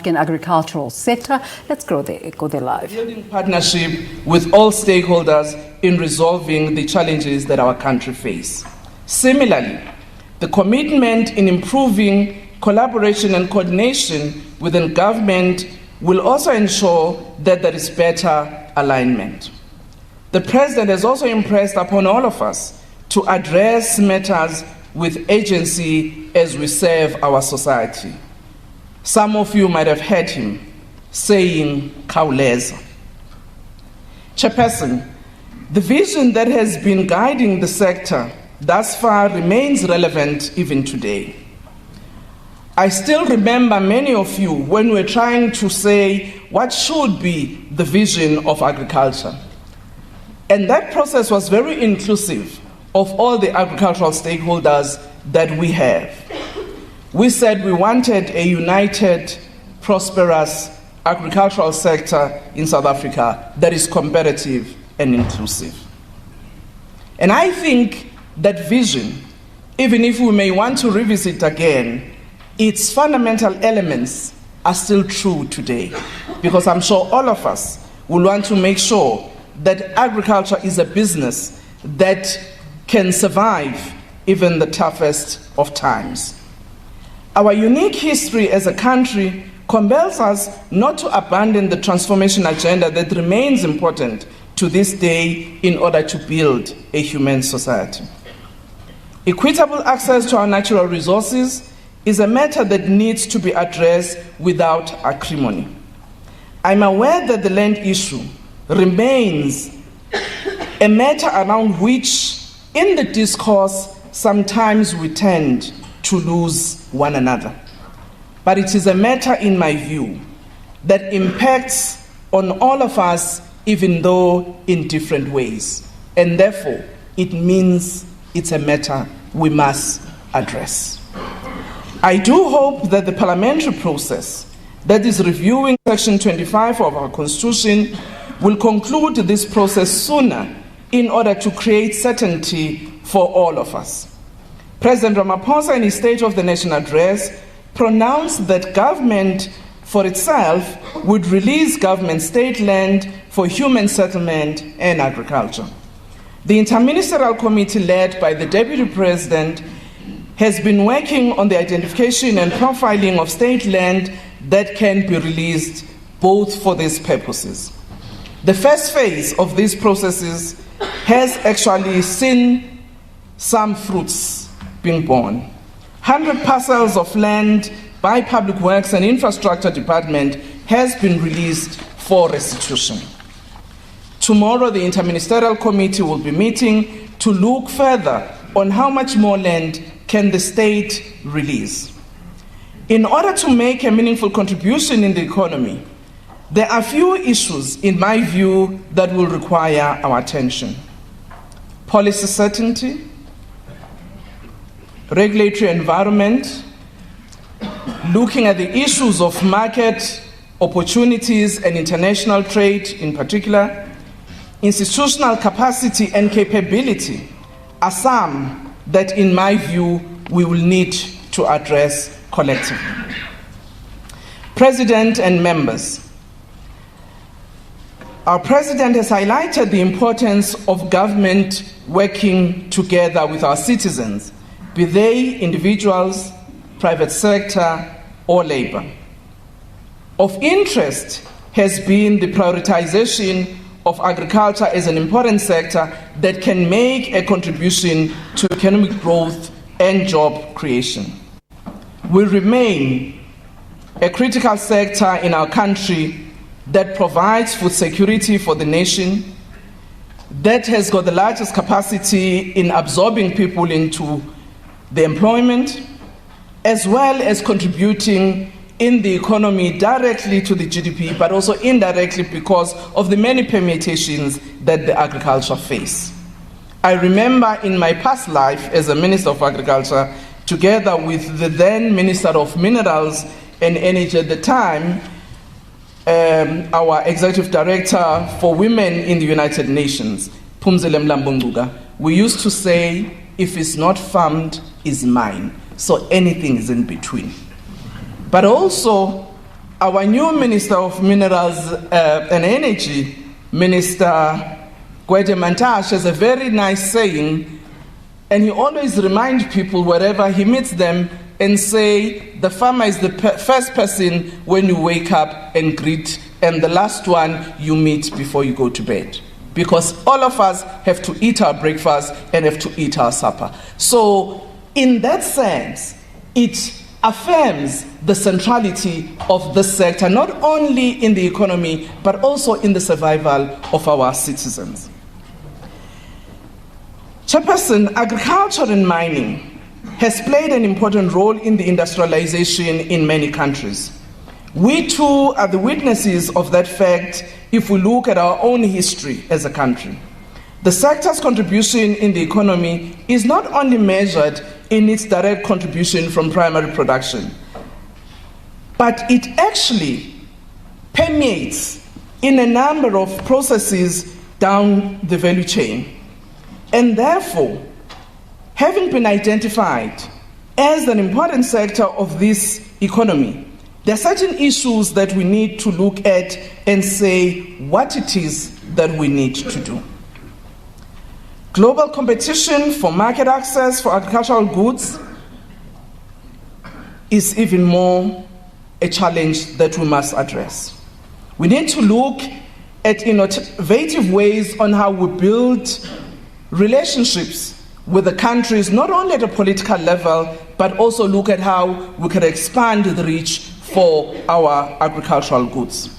African agricultural sector. Let's go there live. Building partnership with all stakeholders in resolving the challenges that our country faces. Similarly, the commitment in improving collaboration and coordination within government will also ensure that there is better alignment. The President has also impressed upon all of us to address matters with agency as we serve our society. Some of you might have heard him saying, "Khawuleza." Chairperson, the vision that has been guiding the sector thus far remains relevant even today. I still remember many of you when we were trying to say what should be the vision of agriculture. And that process was very inclusive of all the agricultural stakeholders that we have. We said we wanted a united, prosperous agricultural sector in South Africa that is competitive and inclusive. And I think that vision, even if we may want to revisit again, its fundamental elements are still true today, because I'm sure all of us will want to make sure that agriculture is a business that can survive even the toughest of times. Our unique history as a country compels us not to abandon the transformation agenda that remains important to this day in order to build a humane society. Equitable access to our natural resources is a matter that needs to be addressed without acrimony. I'm aware that the land issue remains a matter around which, in the discourse, sometimes we tend to lose one another. But it is a matter, in my view, that impacts on all of us, even though in different ways. And therefore, it means it's a matter we must address. I do hope that the parliamentary process that is reviewing Section 25 of our Constitution will conclude this process sooner in order to create certainty for all of us. President Ramaphosa, in his State of the Nation address, pronounced that government for itself would release government state land for human settlement and agriculture. The Interministerial Committee, led by the Deputy President, has been working on the identification and profiling of state land that can be released both for these purposes. The first phase of these processes has actually seen some fruits being born. 100 parcels of land by Public Works and Infrastructure Department has been released for restitution. Tomorrow, the Interministerial Committee will be meeting to look further on how much more land can the state release. In order to make a meaningful contribution in the economy, there are few issues, in my view, that will require our attention. Policy certainty, regulatory environment, looking at the issues of market opportunities and international trade in particular, institutional capacity and capability are some that, in my view, we will need to address collectively. President and members, our President has highlighted the importance of government working together with our citizens, be they individuals, private sector, or labor. Of interest has been the prioritization of agriculture as an important sector that can make a contribution to economic growth and job creation. Will remain a critical sector in our country that provides food security for the nation, that has got the largest capacity in absorbing people into the employment, as well as contributing in the economy directly to the GDP, but also indirectly because of the many permutations that the agriculture face. I remember in my past life as a Minister of Agriculture, together with the then Minister of Minerals and Energy at the time, our Executive Director for Women in the United Nations, Phumzile Mlambo-Ngcuka, we used to say, if it's not farmed, it's mine. So anything is in between. But also, our new Minister of Minerals and Energy, Minister Gwede Mantashe, has a very nice saying, and he always reminds people wherever he meets them and say, the farmer is the first person when you wake up and greet, and the last one you meet before you go to bed. Because all of us have to eat our breakfast and have to eat our supper. So in that sense, it affirms the centrality of this sector, not only in the economy, but also in the survival of our citizens. Chairperson, agriculture and mining has played an important role in the industrialization in many countries. We too are the witnesses of that fact if we look at our own history as a country. The sector's contribution in the economy is not only measured in its direct contribution from primary production, but it actually permeates in a number of processes down the value chain. And therefore, having been identified as an important sector of this economy, there are certain issues that we need to look at and say what it is that we need to do. Global competition for market access for agricultural goods is even more a challenge that we must address. We need to look at innovative ways on how we build relationships with the countries, not only at a political level, but also look at how we can expand the reach for our agricultural goods.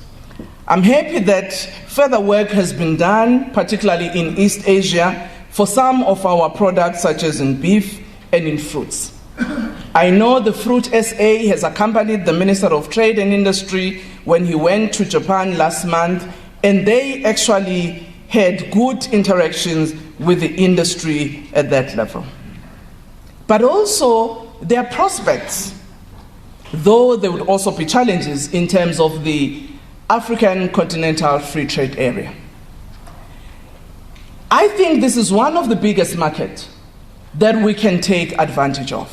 I'm happy that further work has been done, particularly in East Asia, for some of our products, such as in beef and in fruits. I know the Fruit SA has accompanied the Minister of Trade and Industry when he went to Japan last month, and they actually had good interactions with the industry at that level. But also, there are prospects, though there would also be challenges in terms of the African Continental Free Trade Area. I think this is one of the biggest markets that we can take advantage of,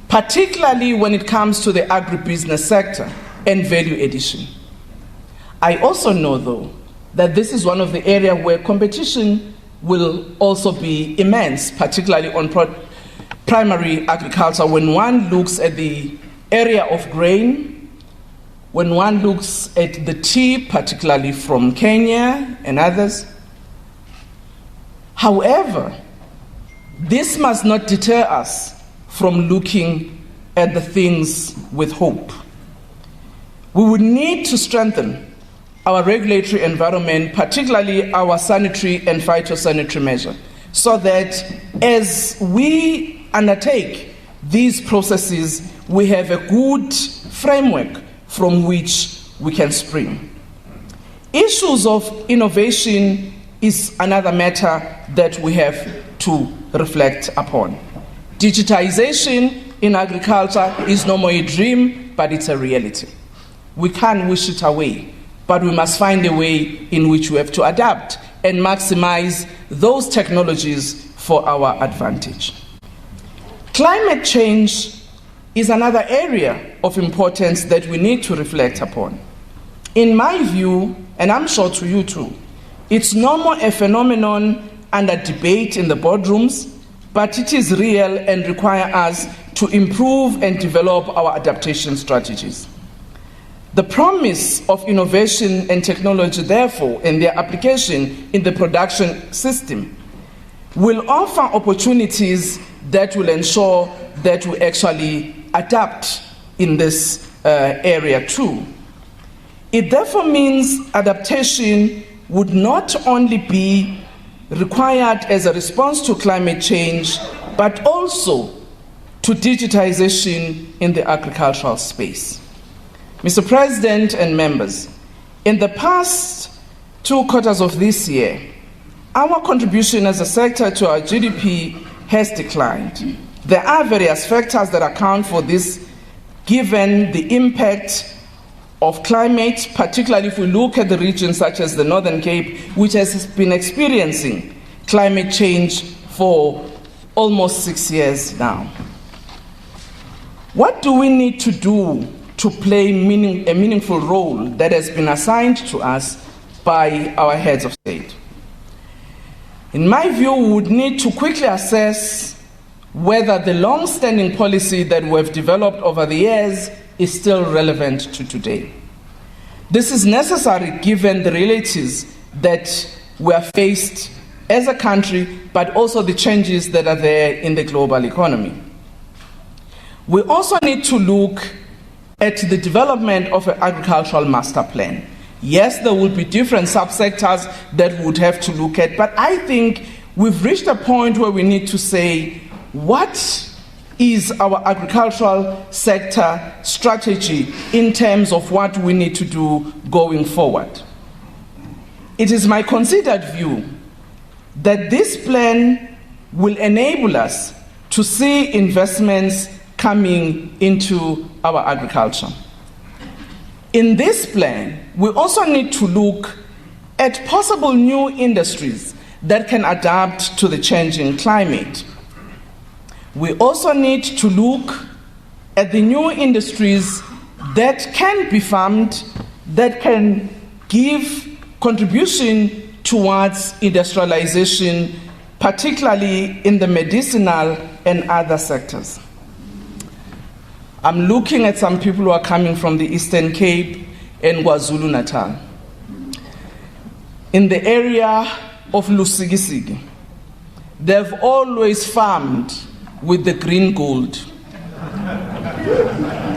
particularly when it comes to the agribusiness sector and value addition. I also know, though, that this is one of the areas where competition will also be immense, particularly on primary agriculture. When one looks at the area of grain, when one looks at the tea, particularly from Kenya and others. However, this must not deter us from looking at the things with hope. We would need to strengthen our regulatory environment, particularly our sanitary and phytosanitary measures, so that as we undertake these processes, we have a good framework from which we can spring. Issues of innovation is another matter that we have to reflect upon. Digitization in agriculture is no more a dream, but it's a reality. We can't wish it away, but we must find a way in which we have to adapt and maximize those technologies for our advantage. Climate change is another area of importance that we need to reflect upon. In my view, and I'm sure to you too, it's no more a phenomenon under debate in the boardrooms, but it is real and requires us to improve and develop our adaptation strategies. The promise of innovation and technology, therefore, and their application in the production system will offer opportunities that will ensure that we actually adapt in this area too. It therefore means adaptation would not only be required as a response to climate change, but also to digitization in the agricultural space. Mr. President and members, in the past 2 quarters of this year, our contribution as a sector to our GDP has declined. There are various factors that account for this, given the impact of climate, particularly if we look at the regions such as the Northern Cape, which has been experiencing climate change for almost 6 years now. What do we need to do to play a meaningful role that has been assigned to us by our heads of state. In my view, we would need to quickly assess whether the long-standing policy that we have developed over the years is still relevant to today. This is necessary given the realities that we are faced as a country, but also the changes that are there in the global economy. We also need to look at the development of an agricultural master plan. Yes, there will be different subsectors that we would have to look at, but I think we've reached a point where we need to say, what is our agricultural sector strategy in terms of what we need to do going forward? It is my considered view that this plan will enable us to see investments coming into our agriculture. In this plan, we also need to look at possible new industries that can adapt to the changing climate. We also need to look at the new industries that can be farmed, that can give contribution towards industrialization, particularly in the medicinal and other sectors. I'm looking at some people who are coming from the Eastern Cape and KwaZulu-Natal. In the area of Lusikisiki, they've always farmed with the green gold.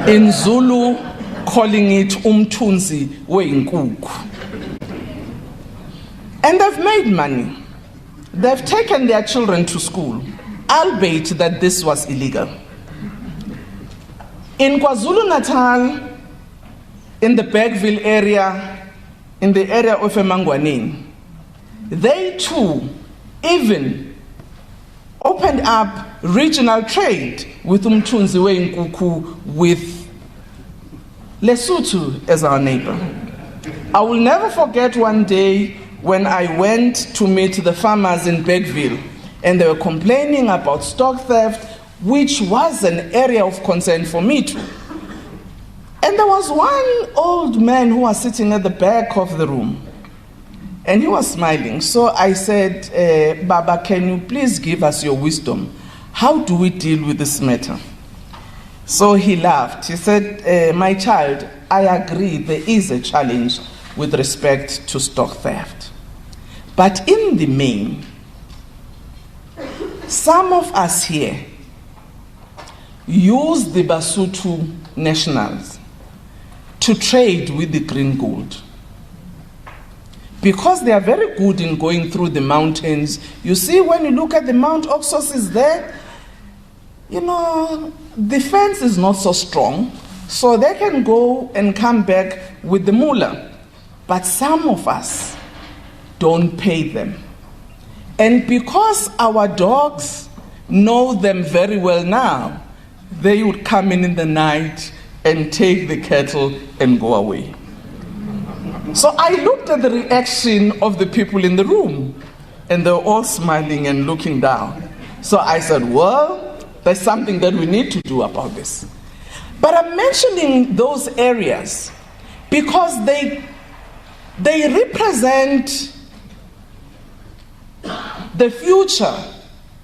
In Zulu, calling it umthunzi weyinkukhu. And they've made money. They've taken their children to school, albeit that this was illegal. In KwaZulu-Natal, in the Bergville area, in the area of Emangwaneni, they too even opened up regional trade with umthunzi weyinkukhu, with Lesotho as our neighbor. I will never forget one day when I went to meet the farmers in Bergville, and they were complaining about stock theft, which was an area of concern for me too. And there was one old man who was sitting at the back of the room, and he was smiling. So I said, Baba, can you please give us your wisdom? How do we deal with this matter? So he laughed. He said, my child, I agree there is a challenge with respect to stock theft. But in the main, some of us here use the Basotho nationals to trade with the green gold. Because they are very good in going through the mountains. You see, when you look at the Mount Oxus is there, you know, the fence is not so strong, so they can go and come back with the moolah. But some of us don't pay them. And because our dogs know them very well now, they would come in the night and take the cattle and go away. So I looked at the reaction of the people in the room, and they were all smiling and looking down. So I said, well, there's something that we need to do about this. But I'm mentioning those areas because they represent the future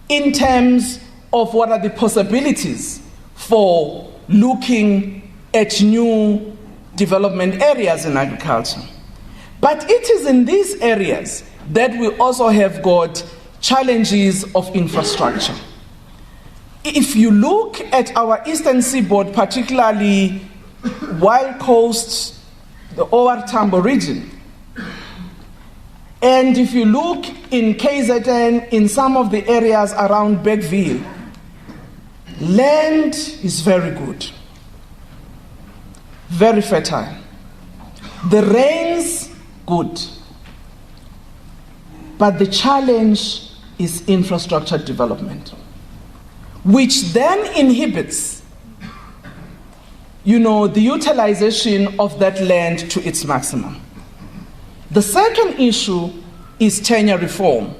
in terms of what are the possibilities for looking at new development areas in agriculture. But it is in these areas that we also have got challenges of infrastructure. If you look at our eastern seaboard, particularly Wild Coast, the OR Tambo region, and if you look in KZN, in some of the areas around Bergville, land is very good, very fertile. The rains, good. But the challenge is infrastructure development, which then inhibits, the utilization of that land to its maximum. The second issue is tenure reform.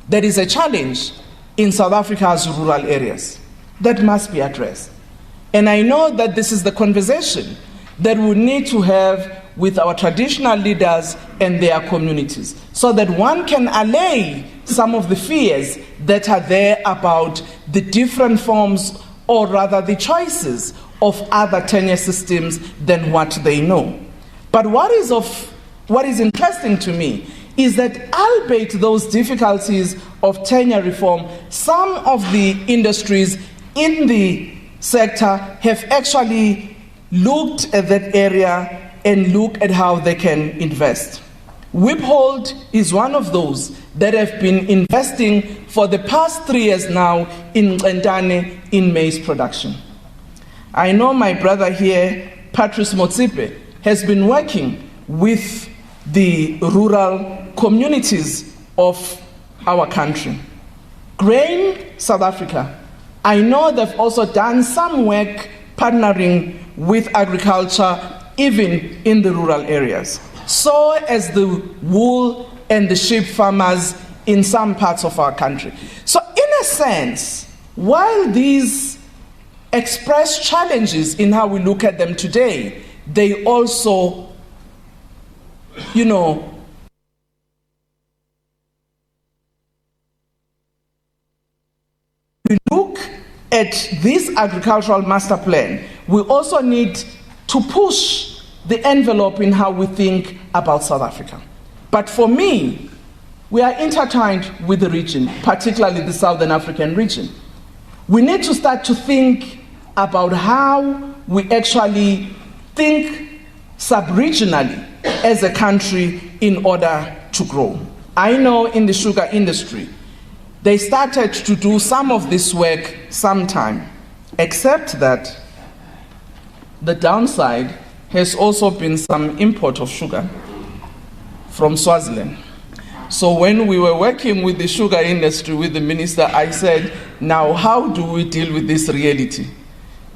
That is a challenge in South Africa's rural areas that must be addressed. And I know that this is the conversation that we need to have with our traditional leaders and their communities, so that one can allay some of the fears that are there about the different forms, or rather the choices of other tenure systems than what they know. But what is interesting to me is that, albeit those difficulties of tenure reform, some of the industries in the sector have actually looked at that area and look at how they can invest. Wiphold is one of those that have been investing for the past 3 years now in Ntane in maize production. I know my brother here, Patrice Motsipe, has been working with the rural communities of our country. Grain South Africa, I know they've also done some work partnering with agriculture, even in the rural areas. So as the wool and the sheep farmers in some parts of our country. So in a sense, while these express challenges in how we look at them today, they also, we look at this agricultural master plan, we also need to push the envelope in how we think about South Africa. But for me, we are intertwined with the region, particularly the Southern African region. We need to start to think about how we actually think sub-regionally as a country in order to grow. I know in the sugar industry, they started to do some of this work sometime, except that the downside has also been some import of sugar from Swaziland. So when we were working with the sugar industry, with the minister, I said, now how do we deal with this reality?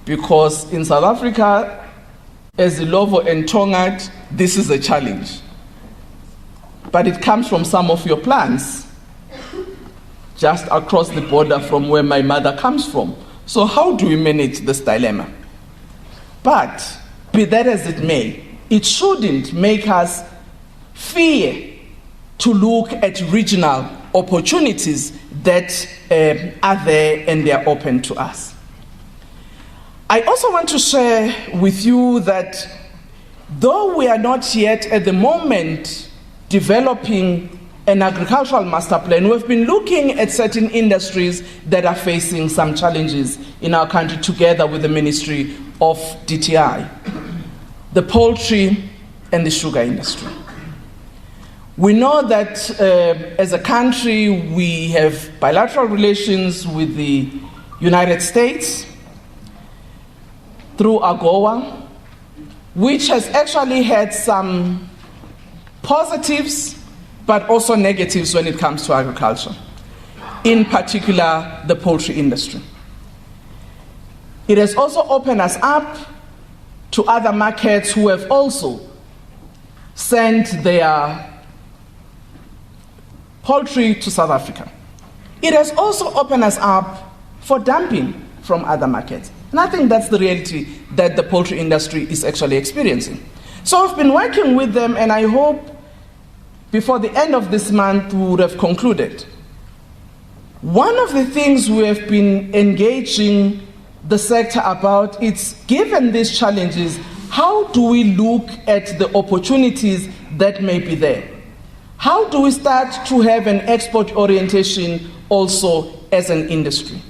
Because in South Africa, as Ilovo and Tongat, this is a challenge. But it comes from some of your plants, just across the border from where my mother comes from. So how do we manage this dilemma? But be that as it may, it shouldn't make us fear to look at regional opportunities that are there and they are open to us. I also want to share with you that though we are not yet at the moment developing an agricultural master plan, we've been looking at certain industries that are facing some challenges in our country together with the Ministry of DTI, the poultry and the sugar industry. We know that as a country, we have bilateral relations with the United States through AGOA, which has actually had some positives but also negatives when it comes to agriculture, in particular the poultry industry. It has also opened us up to other markets who have also sent their poultry to South Africa. It has also opened us up for dumping from other markets. And I think that's the reality that the poultry industry is actually experiencing. So I've been working with them, and I hope before the end of this month we would have concluded. One of the things we have been engaging the sector about is, given these challenges, how do we look at the opportunities that may be there? How do we start to have an export orientation also as an industry?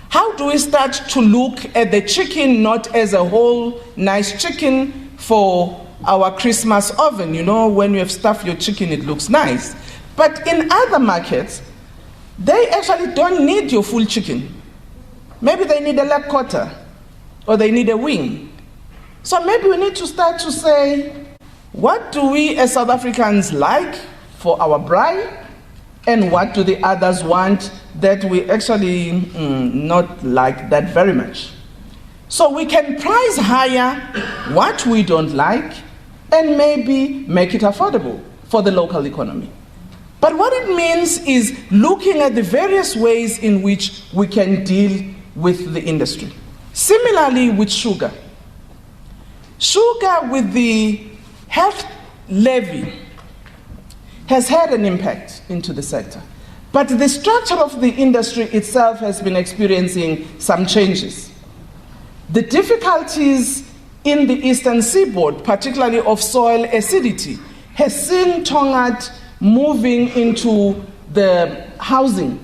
How do we start to look at the chicken not as a whole nice chicken for our Christmas oven? You know, when you have stuffed your chicken, it looks nice. But in other markets, they actually don't need your full chicken. Maybe they need a leg quarter, or they need a wing. So maybe we need to start to say, what do we as South Africans like for our braai, and what do the others want that we actually not like that very much? So we can price higher what we don't like and maybe make it affordable for the local economy. But what it means is looking at the various ways in which we can deal with the industry. Similarly with sugar. Sugar with the health levy has had an impact into the sector, but the structure of the industry itself has been experiencing some changes. The difficulties in the eastern seaboard, particularly of soil acidity, has seen Tongaat moving into the housing,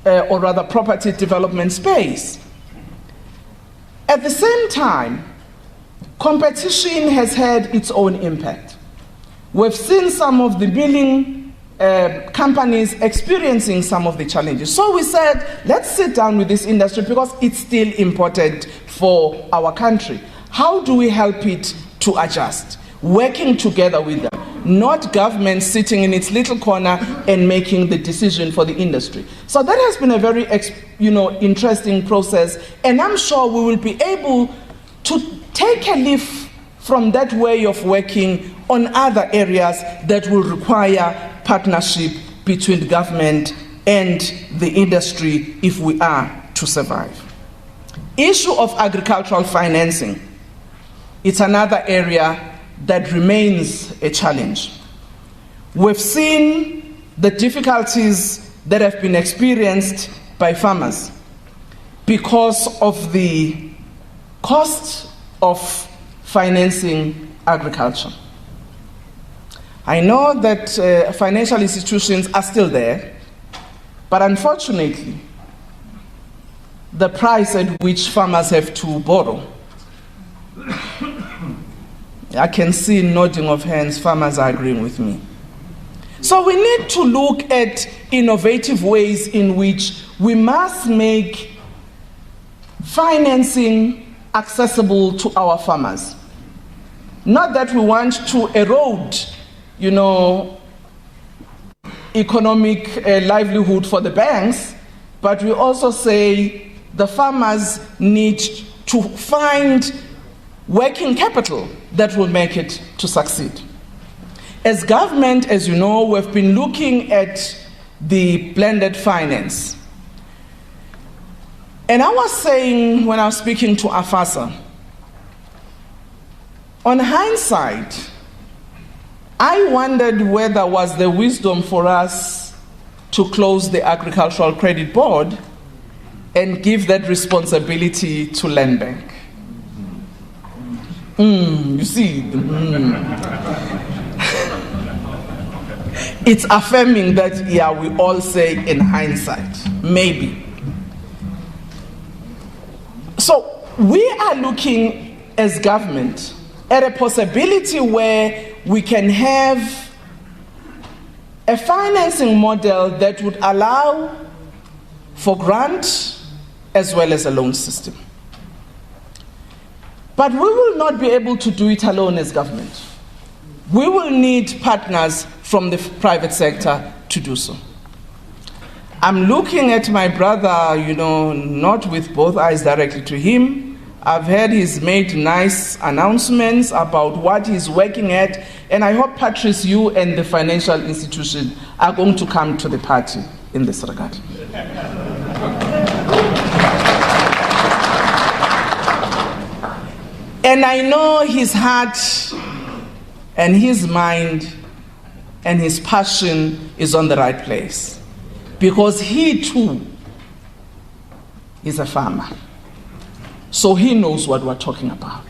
or rather property development space. At the same time, competition has had its own impact. We've seen some of the milling companies experiencing some of the challenges. So we said, let's sit down with this industry because it's still important for our country. How do we help it to adjust? Working together with them, not government sitting in its little corner and making the decision for the industry. So that has been a very interesting process, and I'm sure we will be able to take a leaf from that way of working on other areas that will require partnership between government and the industry if we are to survive. Issue of agricultural financing. It's another area that remains a challenge. We've seen the difficulties that have been experienced by farmers because of the cost of financing agriculture. I know that financial institutions are still there, but unfortunately, the price at which farmers have to borrow, I can see nodding of hands, farmers are agreeing with me. So we need to look at innovative ways in which we must make financing accessible to our farmers. Not that we want to erode, economic livelihood for the banks, but we also say the farmers need to find working capital that will make it to succeed. As government, as you know, we've been looking at the blended finance. And I was saying when I was speaking to AFASA, on hindsight, I wondered whether was the wisdom for us to close the Agricultural Credit Board and give that responsibility to Land Bank. You see, it's affirming that, yeah, we all say in hindsight, maybe. So we are looking as government at a possibility where we can have a financing model that would allow for grant as well as a loan system. But we will not be able to do it alone as government. We will need partners from the private sector to do so. I'm looking at my brother, not with both eyes directly to him. I've heard he's made nice announcements about what he's working at, and I hope, Patrice, you and the financial institution are going to come to the party in this regard. And I know his heart and his mind and his passion is on the right place, because he too is a farmer. So he knows what we're talking about.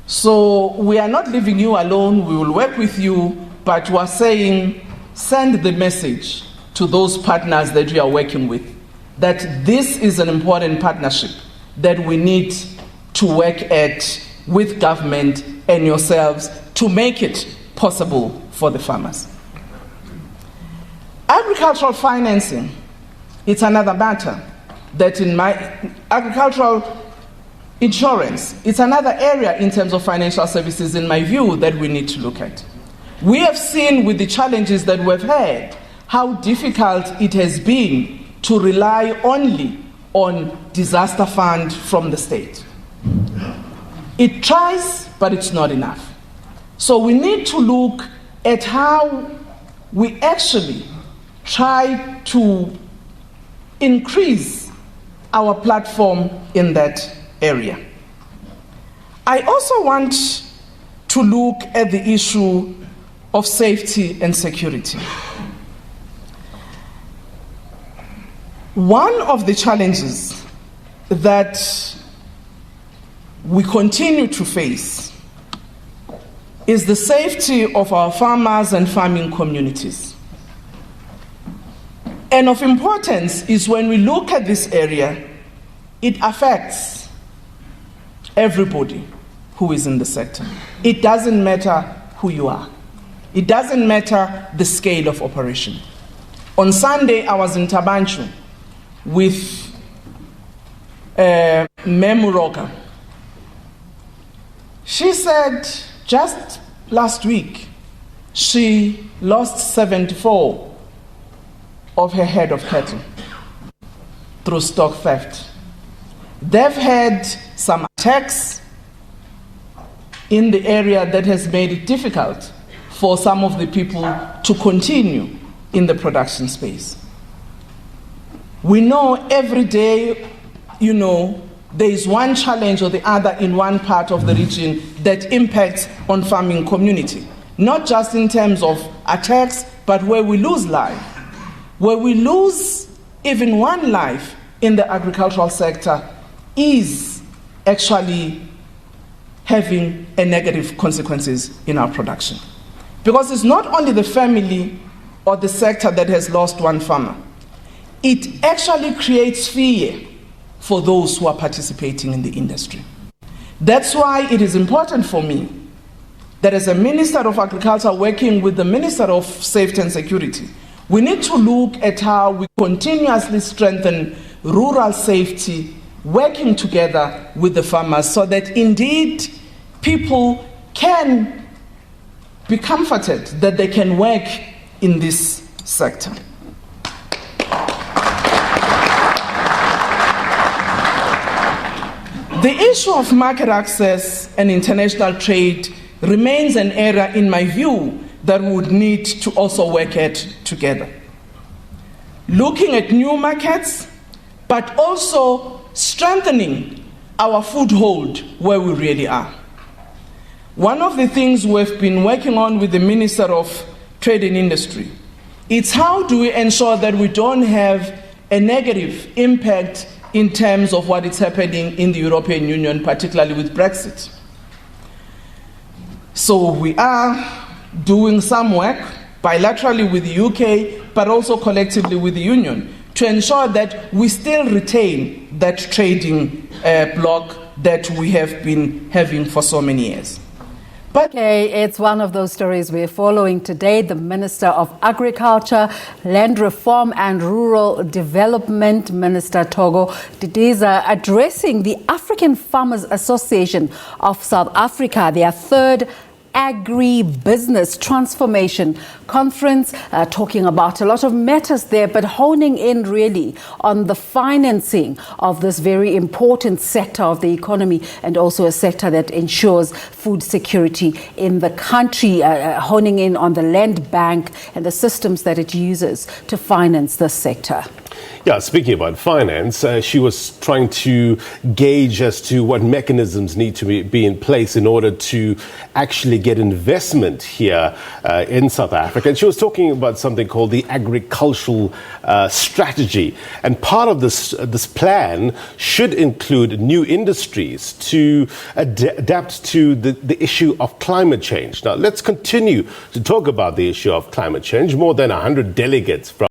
So we are not leaving you alone. We will work with you, but we're saying send the message to those partners that you are working with that this is an important partnership that we need to work at with government and yourselves to make it possible for the farmers. Agricultural financing, it's another matter that in my agricultural insurance, it's another area in terms of financial services, in my view, that we need to look at. We have seen with the challenges that we've had how difficult it has been to rely only on disaster fund from the state. It tries, but it's not enough. So we need to look at how we actually try to increase our platform in that area. I also want to look at the issue of safety and security. One of the challenges that we continue to face is the safety of our farmers and farming communities. And of importance is when we look at this area, it affects everybody who is in the sector. It doesn't matter who you are. It doesn't matter the scale of operation. On Sunday, I was in Tabanchu with Memuroka. She said just last week she lost 74 of her head of cattle through stock theft. They've had some attacks in the area that has made it difficult for some of the people to continue in the production space. We know every day, there is one challenge or the other in one part of the region that impacts on farming community, not just in terms of attacks, but where we lose life. Where we lose even one life in the agricultural sector is actually having a negative consequences in our production. Because it's not only the family or the sector that has lost one farmer. It actually creates fear for those who are participating in the industry. That's why it is important for me that as a Minister of Agriculture working with the Minister of Safety and Security, we need to look at how we continuously strengthen rural safety, working together with the farmers so that indeed people can be comforted that they can work in this sector. The issue of market access and international trade remains an area, in my view, that we would need to also work at together. Looking at new markets, but also strengthening our foothold where we really are. One of the things we've been working on with the Minister of Trade and Industry is how do we ensure that we don't have a negative impact in terms of what is happening in the European Union, particularly with Brexit. So we are doing some work bilaterally with the UK, but also collectively with the Union, to ensure that we still retain that trading bloc that we have been having for so many years. Okay, it's one of those stories we're following today. The Minister of Agriculture, Land Reform and Rural Development, Minister Thoko Didiza, addressing the African Farmers Association of South Africa, their third Agri-Business Transformation Conference, talking about a lot of matters there, but honing in really on the financing of this very important sector of the economy and also a sector that ensures food security in the country, honing in on the land bank and the systems that it uses to finance this sector. Yeah, speaking about finance, she was trying to gauge as to what mechanisms need to be in place in order to actually get investment here in South Africa. And she was talking about something called the agricultural strategy. And part of this plan should include new industries to adapt to the issue of climate change. Now, let's continue to talk about the issue of climate change. More than 100 delegates from